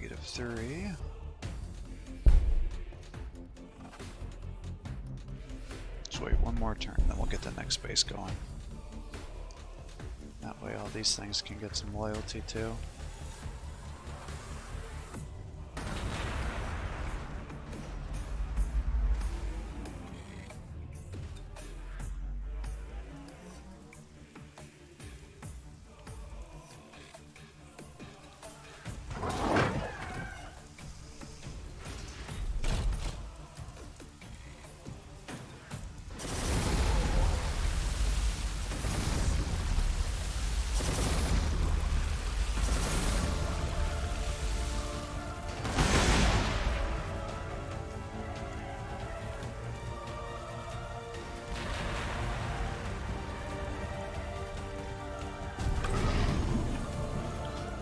-3. Just wait one more turn, then we'll get the next base going. That way all these things can get some loyalty too.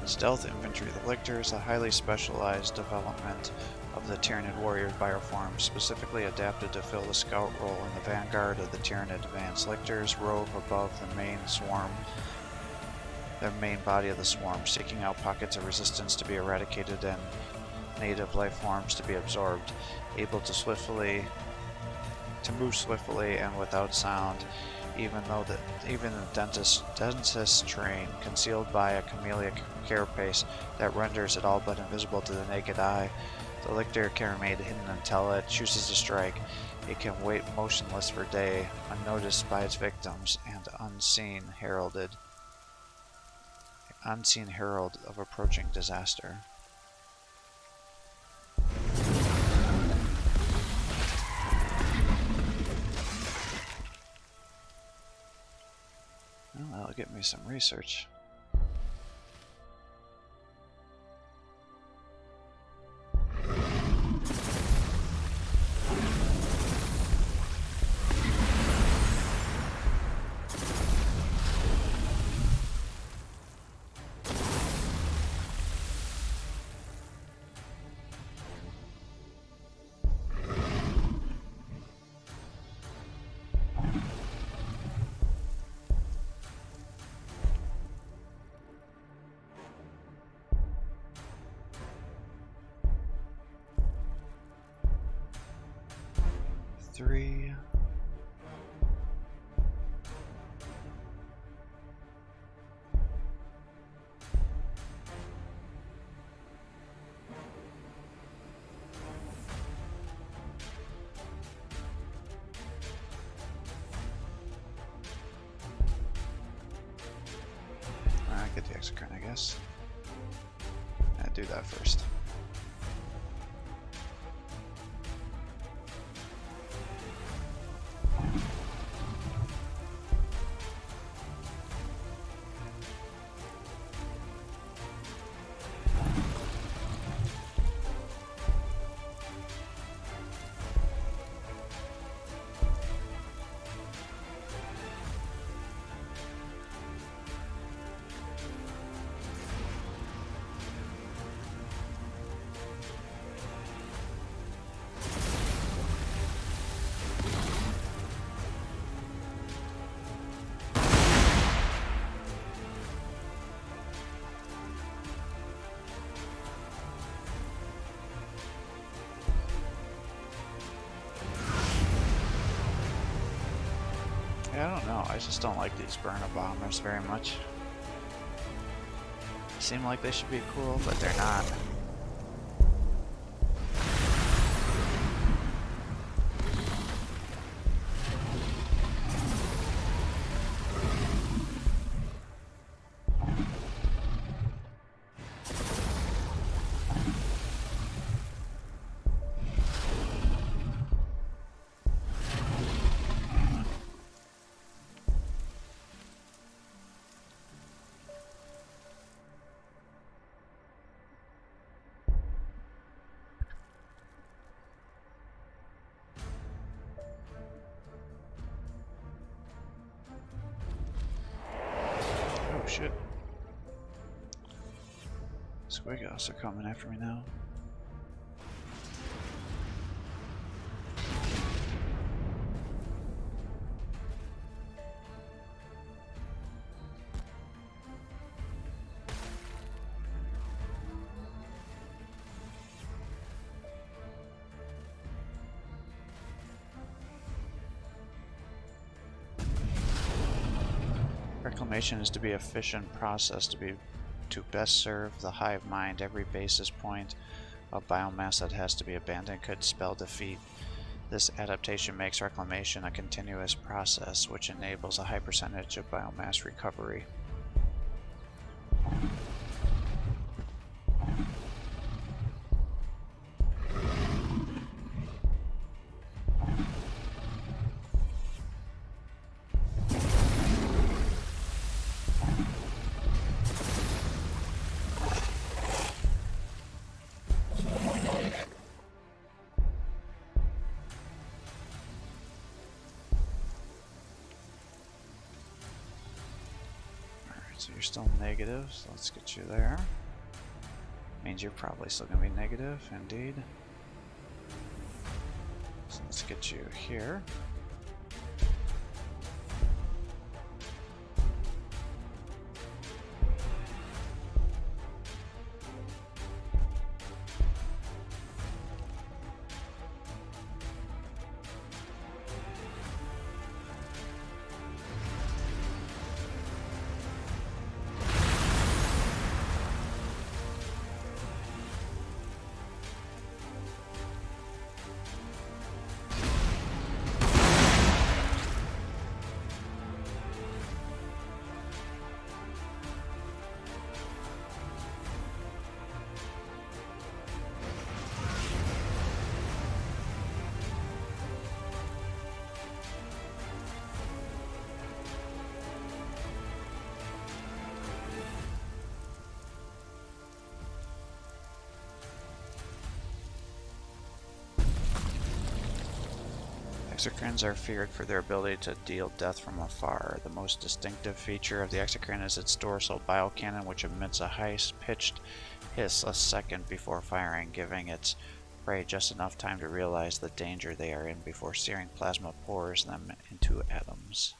Stealth Infantry. The Lictor is a highly specialized development of the Tyranid warrior bioform, specifically adapted to fill the scout role in the vanguard of the Tyranid advance. Lictors rove above the main body of the swarm, seeking out pockets of resistance to be eradicated and native life forms to be absorbed, able to move swiftly and without sound, even in densest terrain, concealed by a chameleon carapace that renders it all but invisible to the naked eye. The Lictor can remain hidden until it chooses to strike. It can wait motionless for day, unnoticed by its victims, and unseen herald of approaching disaster. Well, that'll get me some research. Three. Get the exocrine, I guess. Do that first. Yeah, I don't know. I just don't like these burner bombers very much. Seem like they should be cool, but they're not. Oh shit. Squigos are coming after me now. Reclamation is to be an efficient process to best serve the hive mind. Every basis point of biomass that has to be abandoned could spell defeat. This adaptation makes reclamation a continuous process, which enables a high percentage of biomass recovery. So you're still negative, so let's get you there. Means you're probably still going to be negative, indeed. So let's get you here. Exocrines are feared for their ability to deal death from afar. The most distinctive feature of the exocrine is its dorsal biocannon, which emits a high-pitched hiss a second before firing, giving its prey just enough time to realize the danger they are in before searing plasma pours them into atoms.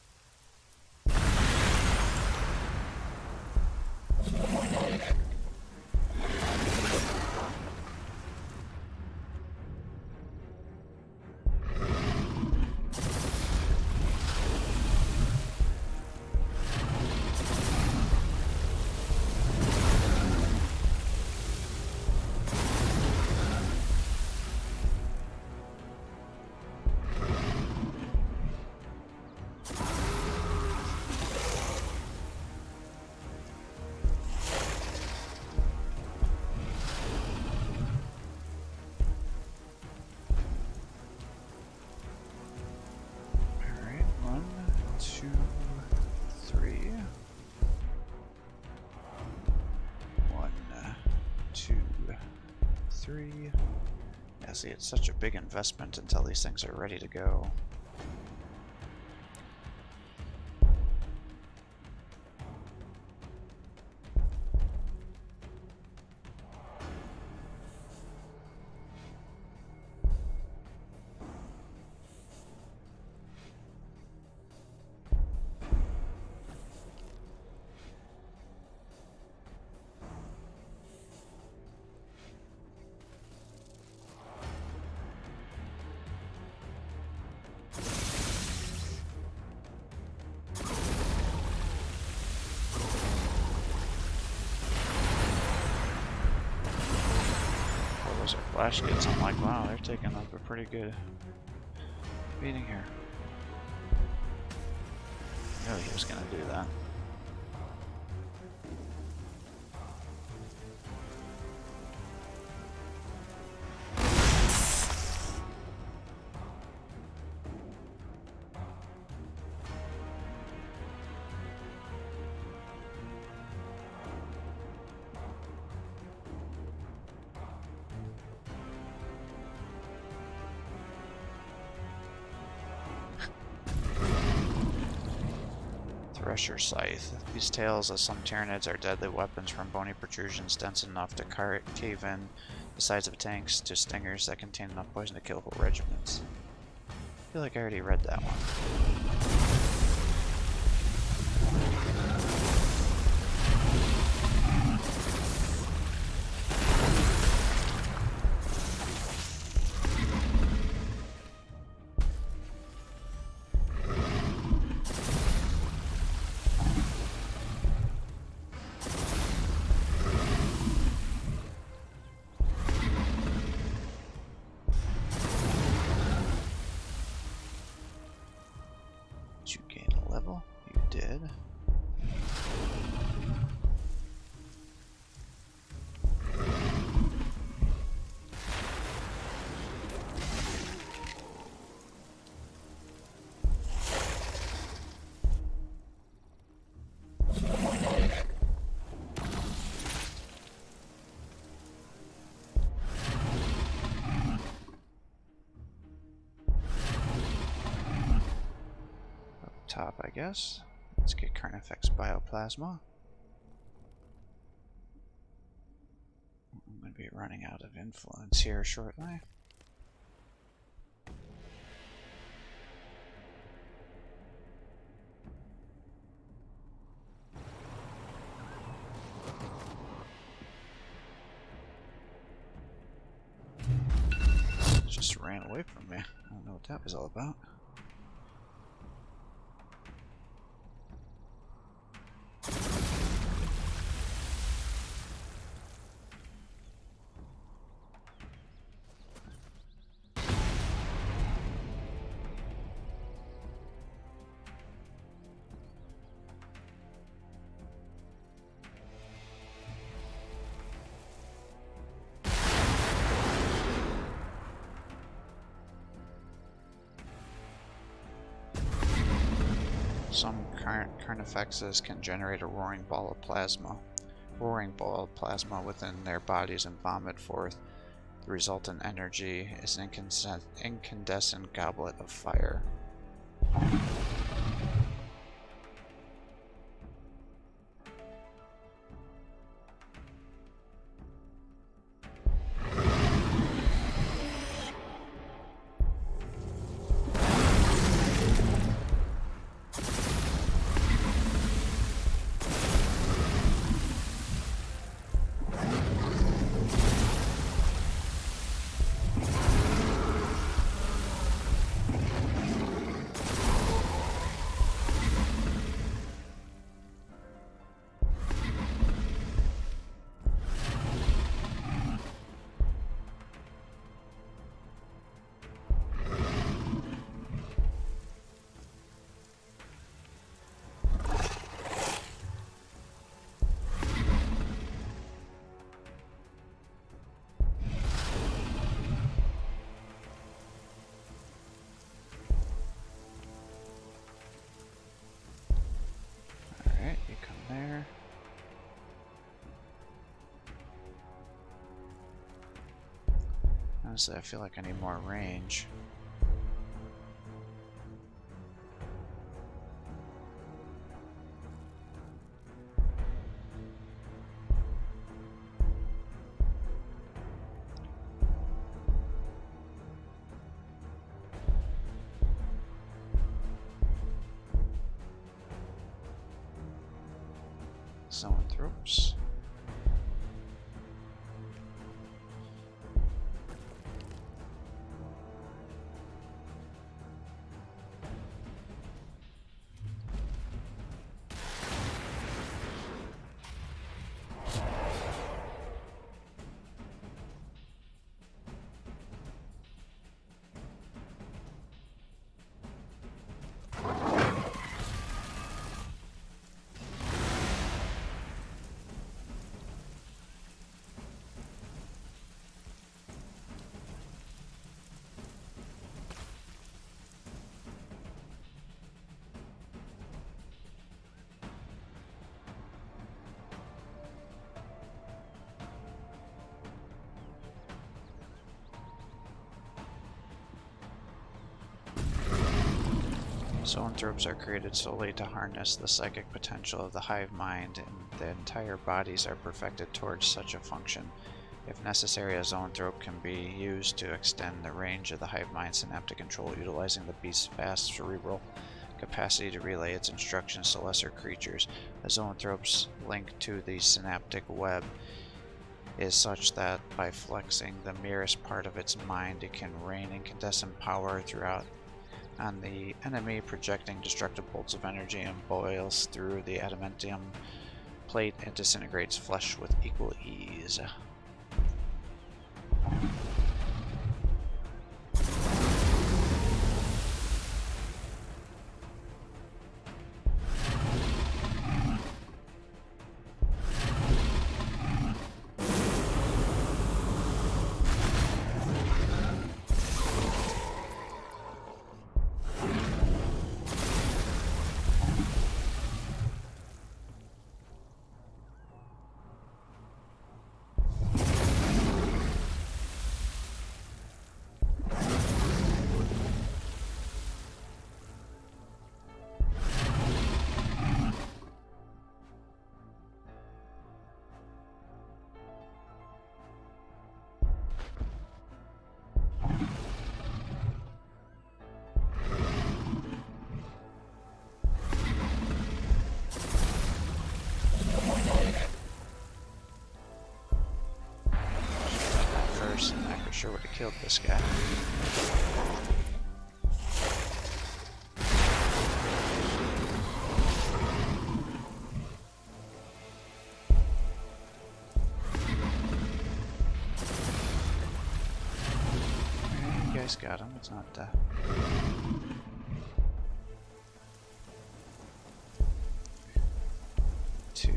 Yeah, see, it's such a big investment until these things are ready to go. Flash gets, I'm like, wow, they're taking up a pretty good beating here. I knew he was gonna do that. Thresher Scythe. These tails of some Tyranids are deadly weapons from bony protrusions dense enough to cave in the sides of tanks to stingers that contain enough poison to kill whole regiments. I feel like I already read that one. level? You did. Top, I guess. Let's get Carnifex Bioplasma. I'm going to be running out of influence here shortly. It just ran away from me. I don't know what that was all about. Some Carnifexes can generate a roaring ball of plasma within their bodies and vomit forth. The resultant energy is an incandescent goblet of fire. There. Honestly, I feel like I need more range. Zoanthropes. Zoanthropes are created solely to harness the psychic potential of the hive mind, and the entire bodies are perfected towards such a function. If necessary, a zoanthrope can be used to extend the range of the hive mind synaptic control, utilizing the beast's vast cerebral capacity to relay its instructions to lesser creatures. A zoanthrope's link to the synaptic web is such that by flexing the merest part of its mind, it can rain incandescent power throughout on the enemy, projecting destructive bolts of energy, and boils through the adamantium plate and disintegrates flesh with equal ease. sure would have killed this guy. You guys got him. It's not 2,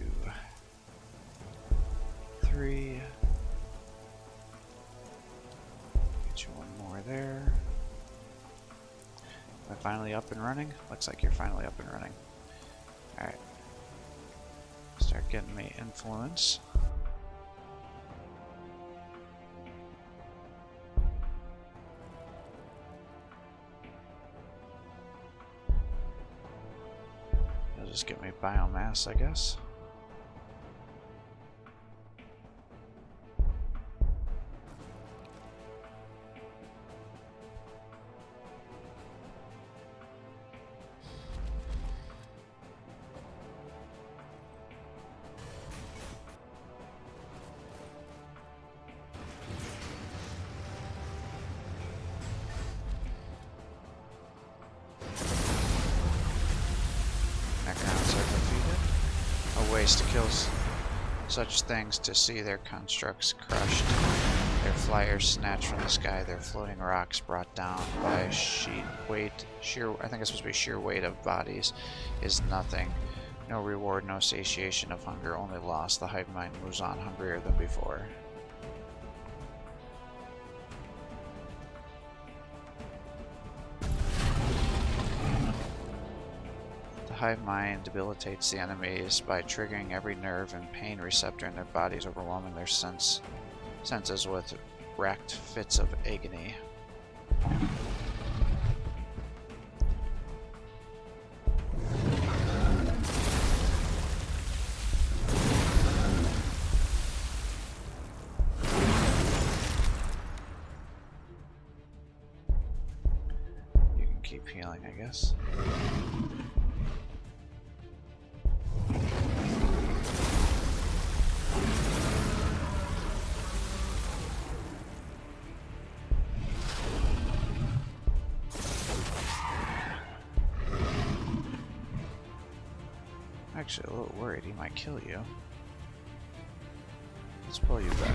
3. Get you one more there. Am I finally up and running? Looks like you're finally up and running. Alright. Start getting me influence. You'll just get me biomass, I guess. Ways to kill such things, to see their constructs crushed, their flyers snatched from the sky, their floating rocks brought down by sheer weight of bodies, is nothing. No reward, no satiation of hunger, only loss. The hive mind moves on hungrier than before. The hive mind debilitates the enemies by triggering every nerve and pain receptor in their bodies, overwhelming their senses with racked fits of agony. You can keep healing, I guess. Actually, a little worried he might kill you. Let's pull you back.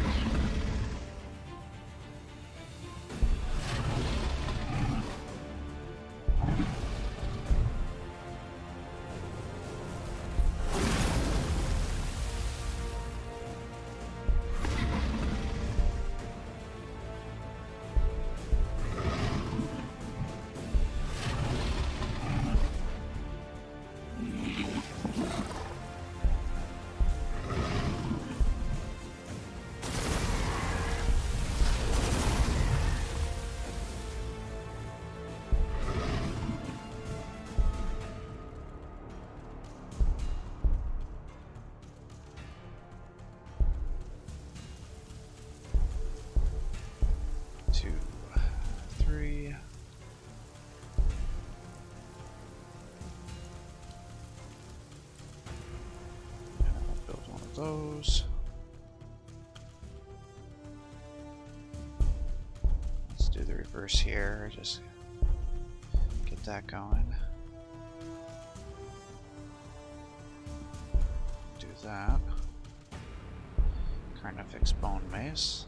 Those. Let's do the reverse here, just get that going. Do that. Carnifex Bone Mace.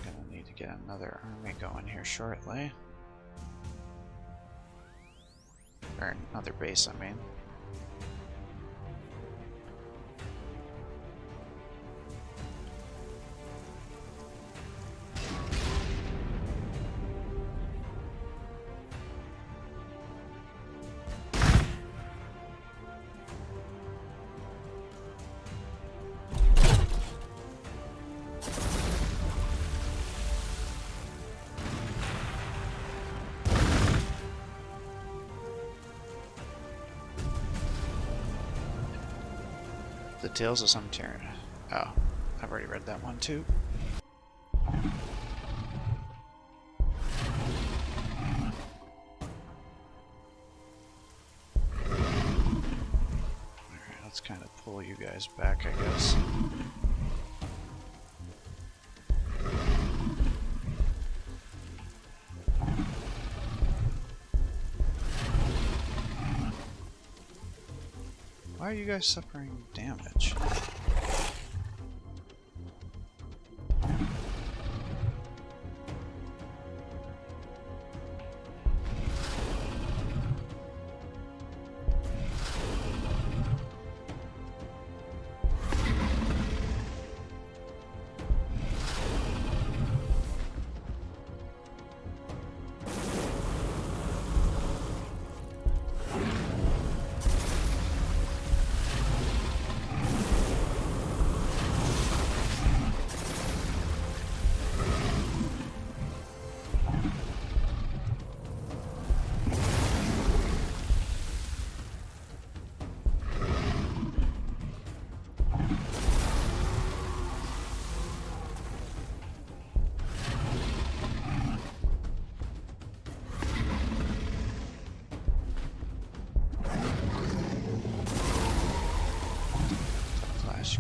Gonna need to get another army going here shortly. Or another base, I mean. The Tales of some Tyranid. Oh, I've already read that one too. kind of pull you guys back, I guess. Why are you guys suffering damage?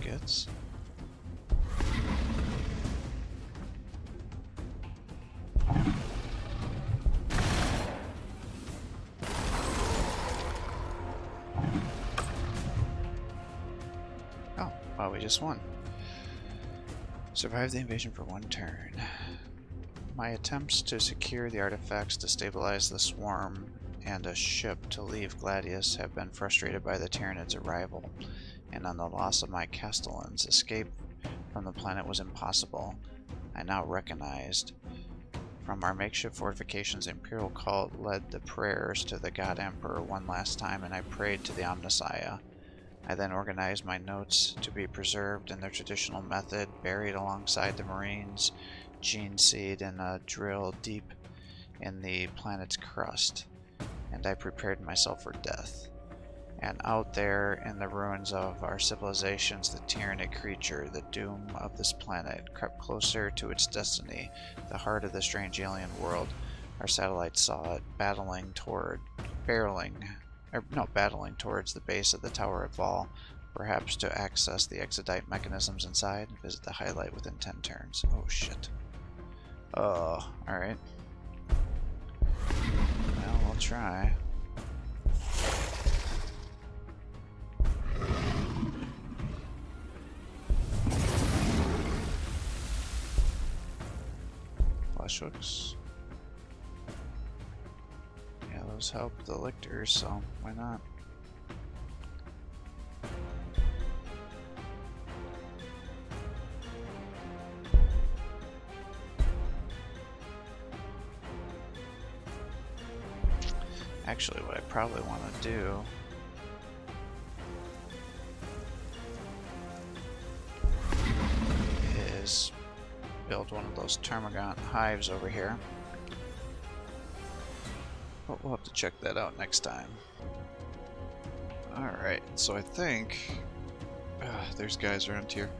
Gets. Oh, wow, we just won. Survived the invasion for 1 turn. My attempts to secure the artifacts to stabilize the swarm and a ship to leave Gladius have been frustrated by the Tyranid's arrival, and on the loss of my castellans, escape from the planet was impossible. I now recognized. From our makeshift fortifications, the Imperial cult led the prayers to the God Emperor one last time, and I prayed to the Omnissiah. I then organized my notes to be preserved in their traditional method, buried alongside the Marines, gene seed in a drill deep in the planet's crust, and I prepared myself for death. And out there in the ruins of our civilizations, the Tyranid creature, the doom of this planet, crept closer to its destiny, the heart of the strange alien world. Our satellites saw it, battling towards the base of the Tower of Vol, perhaps to access the expedite mechanisms inside and visit the highlight within 10 turns. Oh shit. Oh, alright. Well, we'll try. Flash hooks. Yeah, those help the lictors, so why not? Actually, what I probably want to do is build one of those termagant hives over here. But we'll have to check that out next time. Alright, so I think there's guys around here.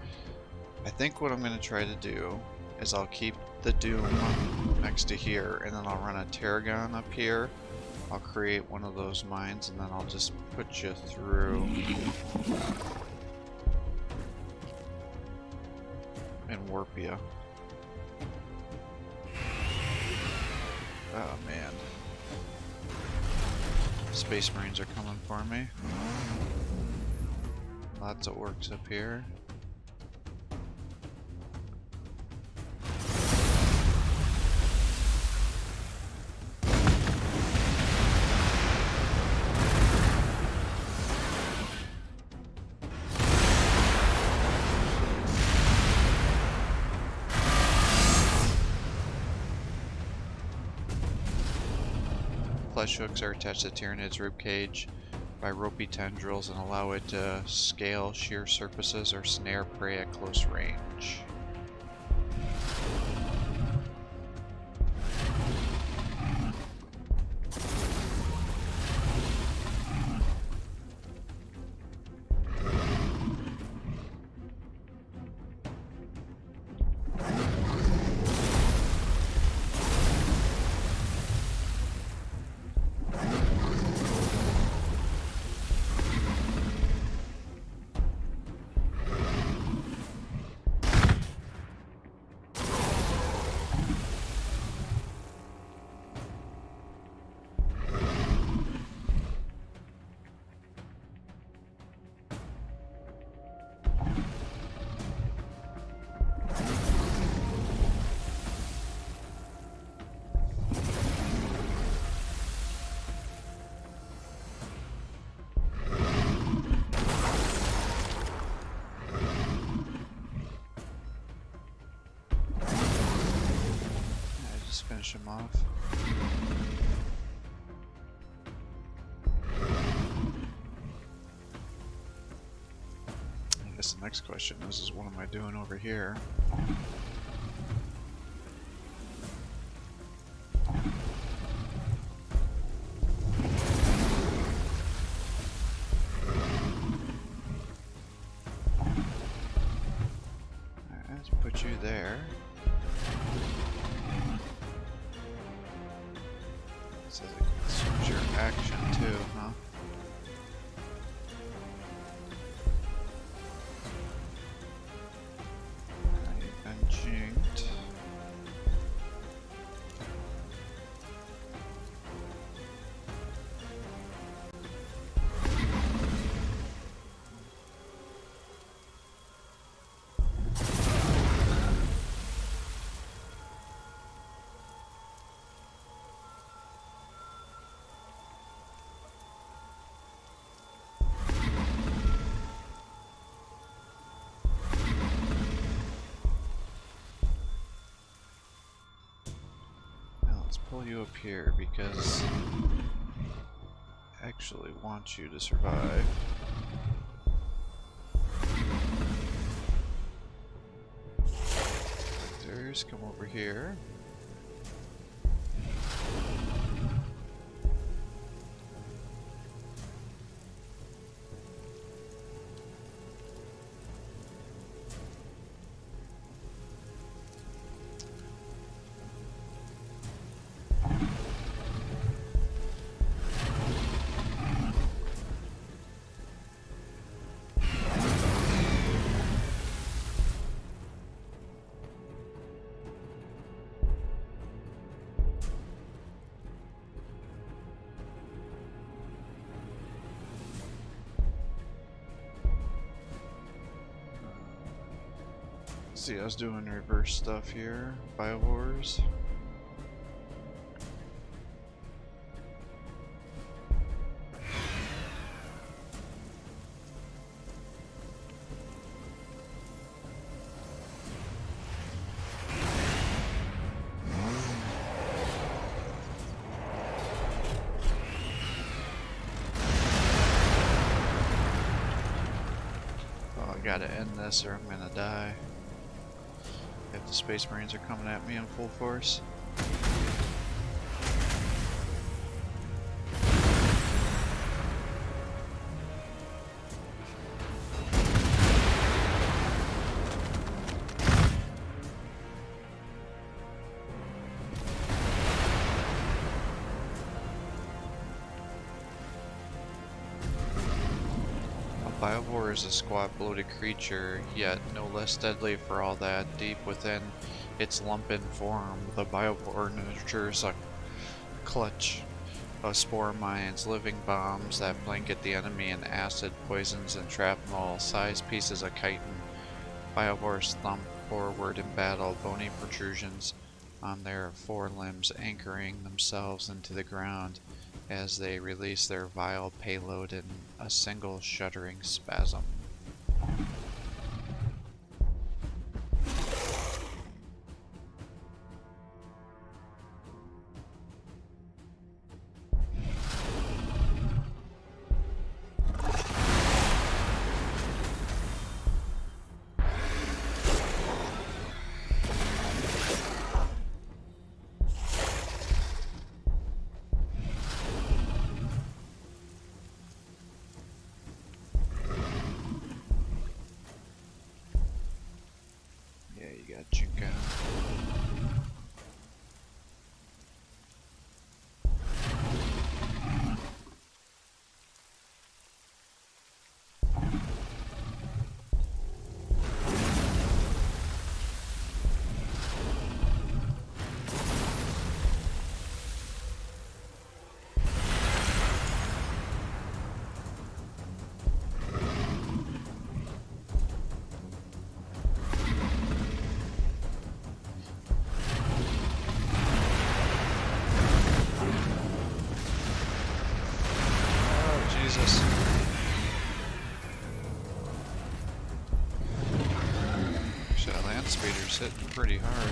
I think what I'm going to try to do is I'll keep the Doom next to here, and then I'll run a Tarragon up here. I'll create one of those mines, and then I'll just put you through and warp you. Oh man. Space Marines are coming for me. Lots of orcs up here. Flesh hooks are attached to Tyranid's ribcage by ropey tendrils and allow it to scale sheer surfaces or snare prey at close range. finish him off. I guess the next question is what am I doing over here? Let's put you there. Says it consumes your action too, huh? You've been jinked. Pull you up here because I actually want you to survive. Victors, come over here. See, I was doing reverse stuff here. Biowars. Oh, I gotta end this or I'm gonna die. If the Space Marines are coming at me in full force. Biowar is a squat-bloated creature, yet no less deadly for all that. Deep within its lumpen form, the Biowar nurtures a clutch of spore mines, living bombs that blanket the enemy in acid, poisons, and shrapnel-sized pieces of chitin. Biowars thump forward in battle, bony protrusions on their forelimbs anchoring themselves into the ground as they release their vile payload in a single shuddering spasm. Speeder's hitting pretty hard.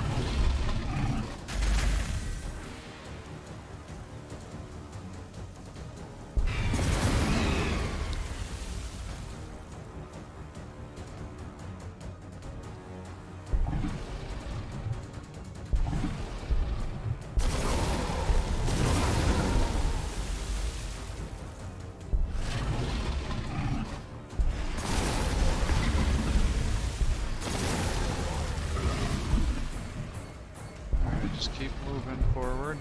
forward.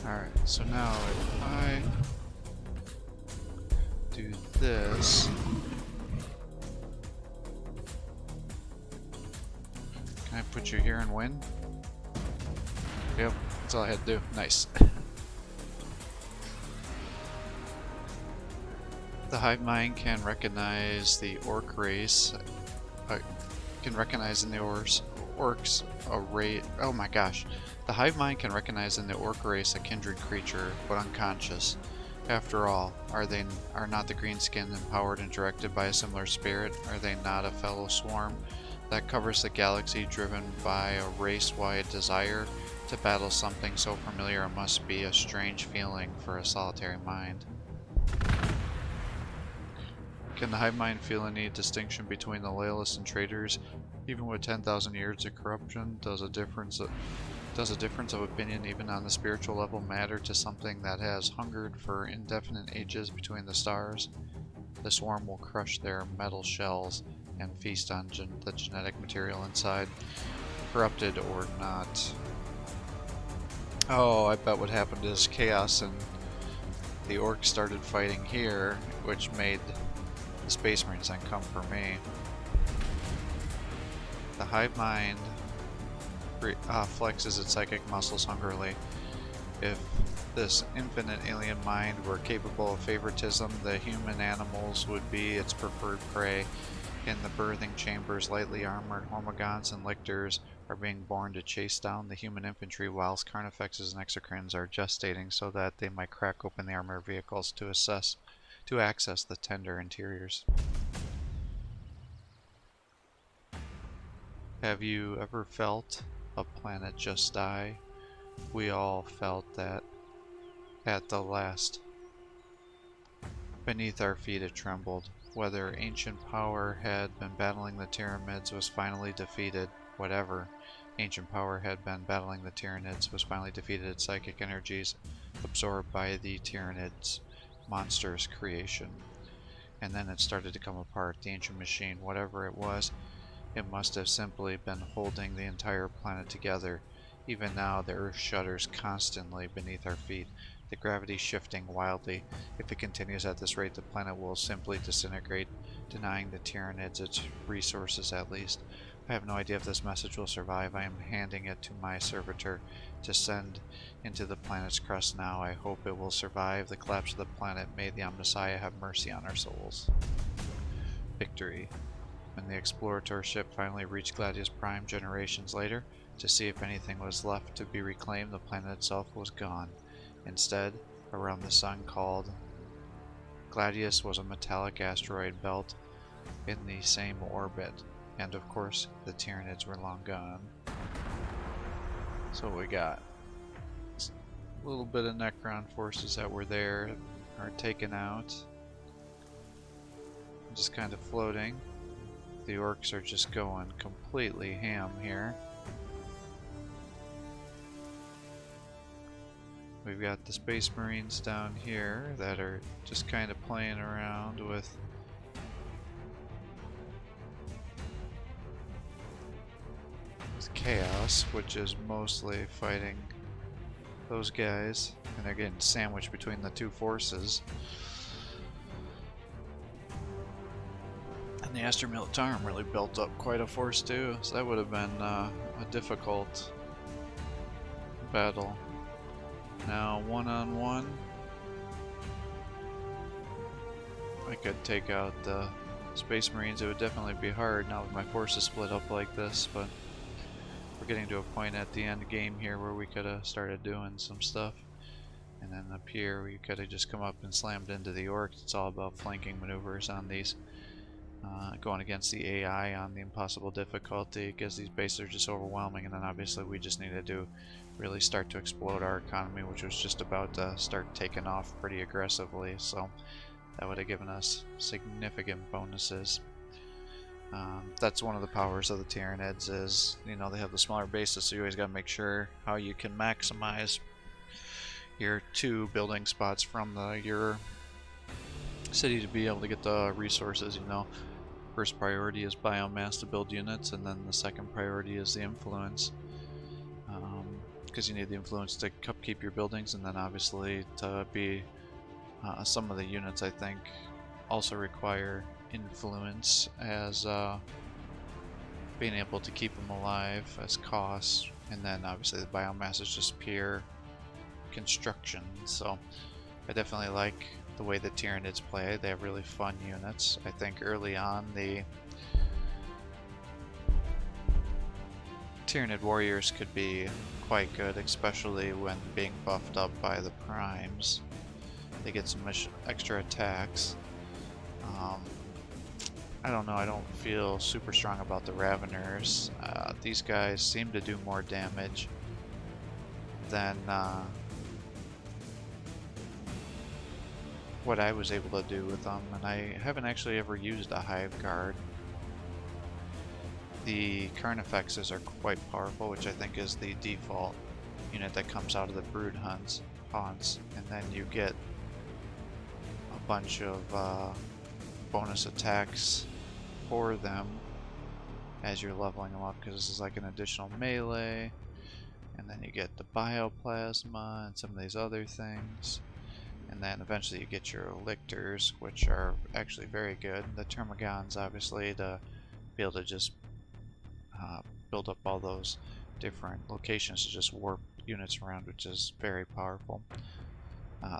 Alright, so now if I do this, can I put you here and win? Yep, that's all I had to do. Nice. The hive mind can recognize the orc race. Can recognize in the orcs a race. Oh my gosh. The hive mind can recognize in the orc race a kindred creature, but unconscious. After all, are not the green-skinned empowered and directed by a similar spirit? Are they not a fellow swarm that covers the galaxy, driven by a race-wide desire to battle something so familiar? It must be a strange feeling for a solitary mind. Can the hive mind feel any distinction between the loyalists and traitors? Even with 10,000 years of corruption, does a difference of opinion even on the spiritual level matter to something that has hungered for indefinite ages between the stars? The swarm will crush their metal shells and feast on the genetic material inside, corrupted or not. Oh, I bet what happened is Chaos and the orcs started fighting here, which made the Space Marines then come for me. The hive mind flexes its psychic muscles hungrily. If this infinite alien mind were capable of favoritism, the human animals would be its preferred prey. In the birthing chambers, lightly armored hormigons and lictors are being born to chase down the human infantry, whilst carnifexes and exocrines are gestating so that they might crack open the armored vehicles to access the tender interiors. Have you ever felt a planet just die? We all felt that at the last. Beneath our feet it trembled. Whether ancient power had been battling the Tyranids was finally defeated. Whatever ancient power had been battling the Tyranids was finally defeated. Its psychic energies absorbed by the Tyranids' monstrous creation. And then it started to come apart. The ancient machine, whatever it was, it must have simply been holding the entire planet together. Even now, the Earth shudders constantly beneath our feet, the gravity shifting wildly. If it continues at this rate, the planet will simply disintegrate, denying the Tyranids its resources at least. I have no idea if this message will survive. I am handing it to my servitor to send into the planet's crust now. I hope it will survive the collapse of the planet. May the Omnissiah have mercy on our souls. Victory. When the explorator ship finally reached Gladius Prime generations later, to see if anything was left to be reclaimed, the planet itself was gone. Instead, around the sun called Gladius was a metallic asteroid belt in the same orbit, and of course, the Tyranids were long gone. So what we got? A little bit of Necron forces that were there are taken out. Just kind of floating. The orcs are just going completely ham here. We've got the Space Marines down here that are just kind of playing around with Chaos, which is mostly fighting those guys, and they're getting sandwiched between the two forces. And the Astra Militarum really built up quite a force too, so that would have been a difficult battle. Now, one-on-one, I could take out the Space Marines. It would definitely be hard now with my forces split up like this, but we're getting to a point at the end game here where we could have started doing some stuff. And then up here, we could have just come up and slammed into the orcs. It's all about flanking maneuvers on these going against the AI on the impossible difficulty because these bases are just overwhelming, and then obviously we just needed to really start to explode our economy, which was just about to start taking off pretty aggressively, so that would have given us significant bonuses. That's one of the powers of the Tyranids is, you know, they have the smaller bases, so you always got to make sure how you can maximize your 2 building spots from your city to be able to get the resources, you know. First priority is biomass to build units, and then the second priority is the influence, because you need the influence to upkeep your buildings, and then obviously to be some of the units I think also require influence as being able to keep them alive as costs, and then obviously the biomass is just pure construction. So I definitely like the way the Tyranids play. They have really fun units. I think early on the Tyranid warriors could be quite good, especially when being buffed up by the primes. They get some extra attacks. I don't know, I don't feel super strong about the Raveners. These guys seem to do more damage than what I was able to do with them, and I haven't actually ever used a Hive Guard. The Carnifexes are quite powerful, which I think is the default unit that comes out of the Brood haunts, and then you get a bunch of bonus attacks for them as you're leveling them up, because this is like an additional melee, and then you get the bioplasma and some of these other things. And then eventually you get your lictors, which are actually very good. The termagants, obviously, to be able to just build up all those different locations to just warp units around, which is very powerful.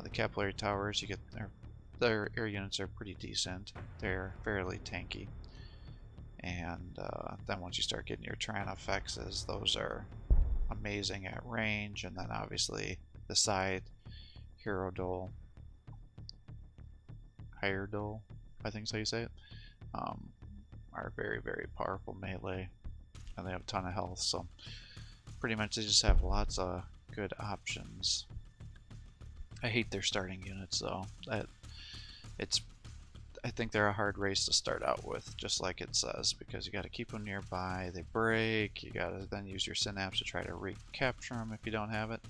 The capillary towers, you get their air units are pretty decent. They're fairly tanky. And then once you start getting your Tyranofexes, those are amazing at range. And then obviously the side Hierodole, I think is how you say it, are very, very powerful melee, and they have a ton of health, so pretty much they just have lots of good options. I hate their starting units though. I think they're a hard race to start out with, just like it says, because you got to keep them nearby, they break, you got to then use your synapse to try to recapture them if you don't have it.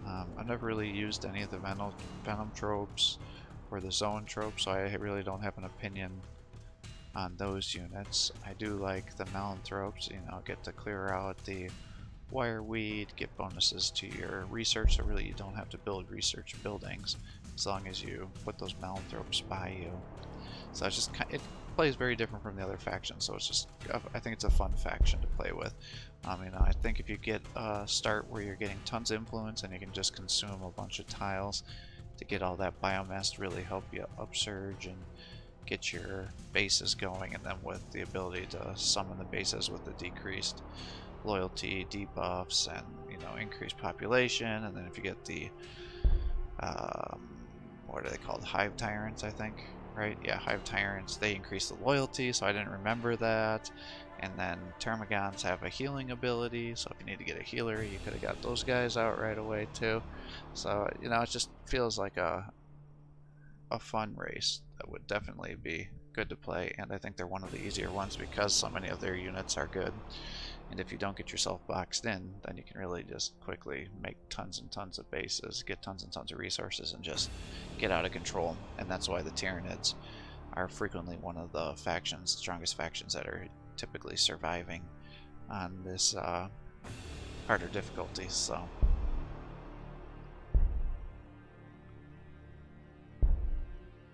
I've never really used any of the Venom tropes or the Zone tropes, so I really don't have an opinion on those units. I do like the Melanthropes, you know, get to clear out the Wireweed, get bonuses to your research, so really you don't have to build research buildings as long as you put those Melanthropes by you. So it's just, it plays very different from the other factions, so it's just, I think it's a fun faction to play with. You know, I think if you get a start where you're getting tons of influence and you can just consume a bunch of tiles to get all that biomass to really help you upsurge and get your bases going, and then with the ability to summon the bases with the decreased loyalty debuffs and, you know, increased population, and then if you get the what are they called, Hive Tyrants, I think, right? Yeah, Hive Tyrants, they increase the loyalty, so I didn't remember that. And then Termagants have a healing ability, so if you need to get a healer, you could have got those guys out right away too. So, you know, it just feels like a fun race that would definitely be good to play, and I think they're one of the easier ones because so many of their units are good. And if you don't get yourself boxed in, then you can really just quickly make tons and tons of bases, get tons and tons of resources, and just get out of control. And that's why the Tyranids are frequently one of the factions, the strongest factions that are typically surviving on this harder difficulties. So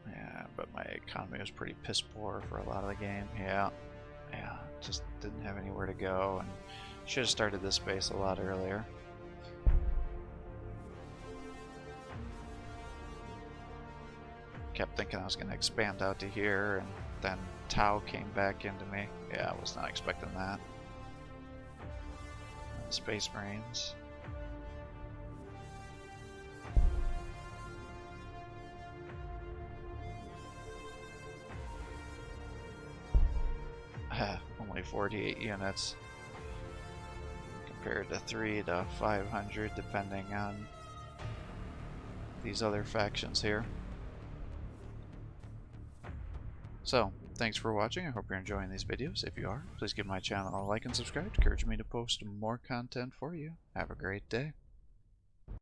yeah, but my economy was pretty piss poor for a lot of the game. Yeah, just didn't have anywhere to go, and should have started this base a lot earlier. Kept thinking I was going to expand out to here, and then Tau came back into me. Yeah, I was not expecting that. Space Marines. 48 units compared to 3 to 500 depending on these other factions here. So, thanks for watching. I hope you're enjoying these videos. If you are, please give my channel a like and subscribe to encourage me to post more content for you. Have a great day.